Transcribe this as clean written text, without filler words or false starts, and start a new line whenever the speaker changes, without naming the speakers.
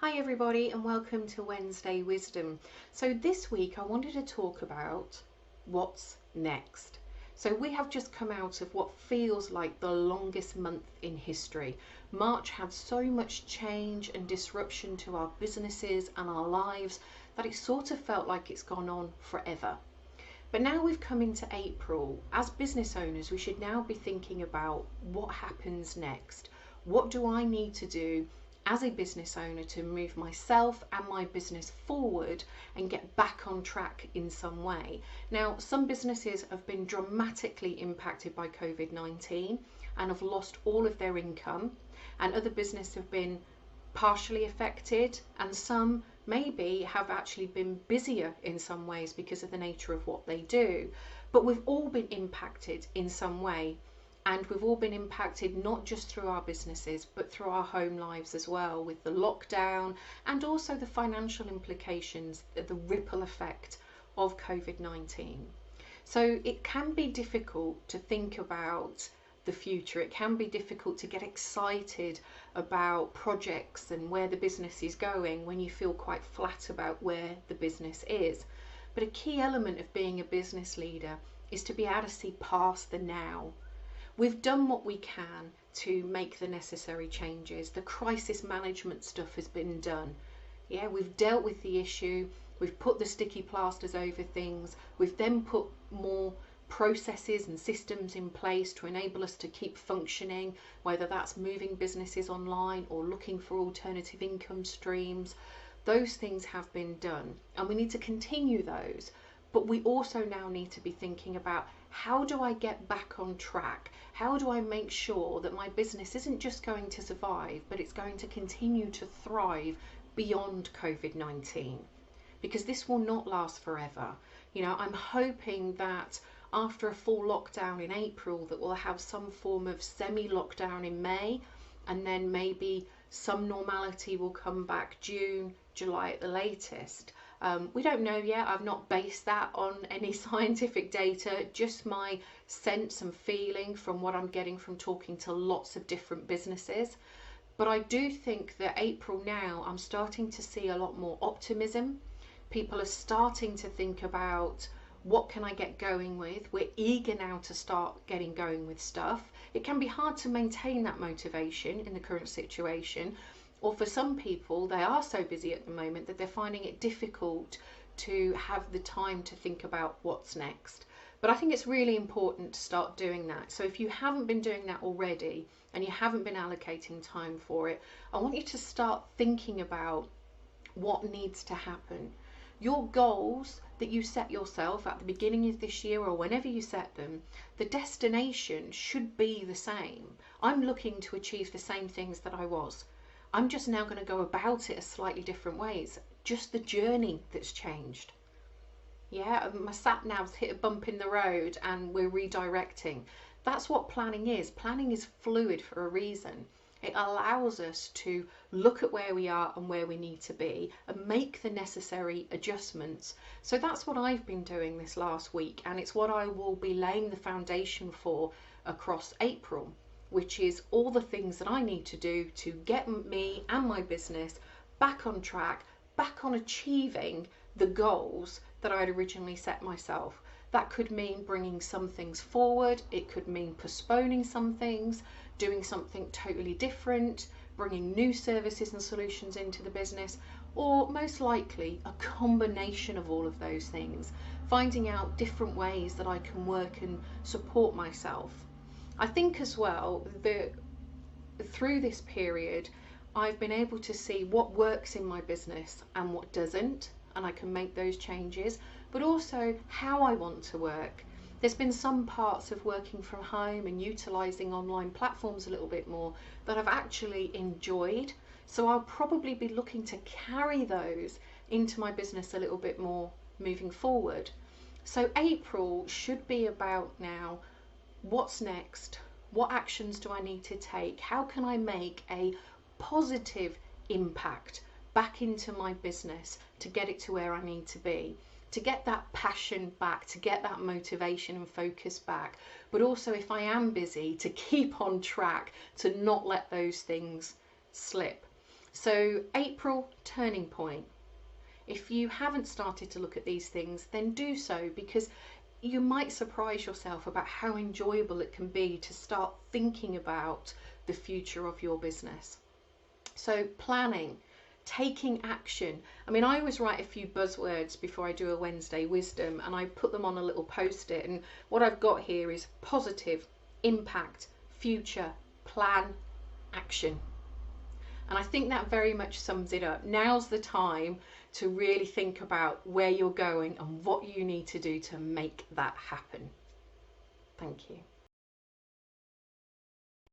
Hi everybody and welcome to Wednesday Wisdom. So this week I wanted to talk about what's next. So we have just come out of what feels like the longest month in history. March had so much change and disruption to our businesses and our lives that it sort of felt like it's gone on forever. But now we've come into April, as business owners, we should now be thinking about what happens next. What do I need to do as a business owner to move myself and my business forward and get back on track in some way? Now, some businesses have been dramatically impacted by COVID-19 and have lost all of their income, and other businesses have been partially affected, and some maybe have actually been busier in some ways because of the nature of what they do. But we've all been impacted in some way, and we've all been impacted not just through our businesses but through our home lives as well, with the lockdown and also the financial implications, the ripple effect of COVID-19. So it can be difficult to think about the future. It can be difficult to get excited about projects and where the business is going when you feel quite flat about where the business is. But a key element of being a business leader is to be able to see past the now. We've done what we can to make the necessary changes. The crisis management stuff has been done. Yeah, we've dealt with the issue. We've put the sticky plasters over things. We've then put more processes and systems in place to enable us to keep functioning, whether that's moving businesses online or looking for alternative income streams. Those things have been done and we need to continue those. But we also now need to be thinking about, how do I get back on track? How do I make sure that my business isn't just going to survive, but it's going to continue to thrive beyond COVID-19? Because this will not last forever. You know, I'm hoping that after a full lockdown in April that we'll have some form of semi-lockdown in May, and then maybe some normality will come back June, July at the latest. We don't know yet. I've not based that on any scientific data, just my sense and feeling from what I'm getting from talking to lots of different businesses. But I do think that April now, I'm starting to see a lot more optimism. People are starting to think about, what can I get going with? We're eager now to start getting going with stuff. It can be hard to maintain that motivation in the current situation, or for some people, they are so busy at the moment that they're finding it difficult to have the time to think about what's next. But I think it's really important to start doing that. So if you haven't been doing that already and you haven't been allocating time for it, I want you to start thinking about what needs to happen. Your goals that you set yourself at the beginning of this year or whenever you set them, the destination should be the same. I'm looking to achieve the same things that I was. I'm just now going to go about it a slightly different ways. Just the journey that's changed. Yeah, my sat nav's hit a bump in the road and we're redirecting. That's what planning is. Planning is fluid for a reason. It allows us to look at where we are and where we need to be and make the necessary adjustments. So that's what I've been doing this last week, and it's what I will be laying the foundation for across April, which is all the things that I need to do to get me and my business back on track, back on achieving the goals that I'd originally set myself. That could mean bringing some things forward, it could mean postponing some things, doing something totally different, bringing new services and solutions into the business, or most likely a combination of all of those things, finding out different ways that I can work and support myself. I think as well that through this period I've been able to see what works in my business and what doesn't, and I can make those changes, but also how I want to work. There's been some parts of working from home and utilising online platforms a little bit more that I've actually enjoyed, so I'll probably be looking to carry those into my business a little bit more moving forward. So April should be about now, what's next? What actions do I need to take? How can I make a positive impact back into my business to get it to where I need to be? To get that passion back, to get that motivation and focus back, but also if I am busy, to keep on track, to not let those things slip. So April, turning point. If you haven't started to look at these things, then do so, because you might surprise yourself about how enjoyable it can be to start thinking about the future of your business. So planning, taking action. I mean, I always write a few buzzwords before I do a Wednesday wisdom, and I put them on a little post-it, and what I've got here is positive, impact, future, plan, action. And I think that very much sums it up. Now's the time to really think about where you're going and what you need to do to make that happen. Thank you.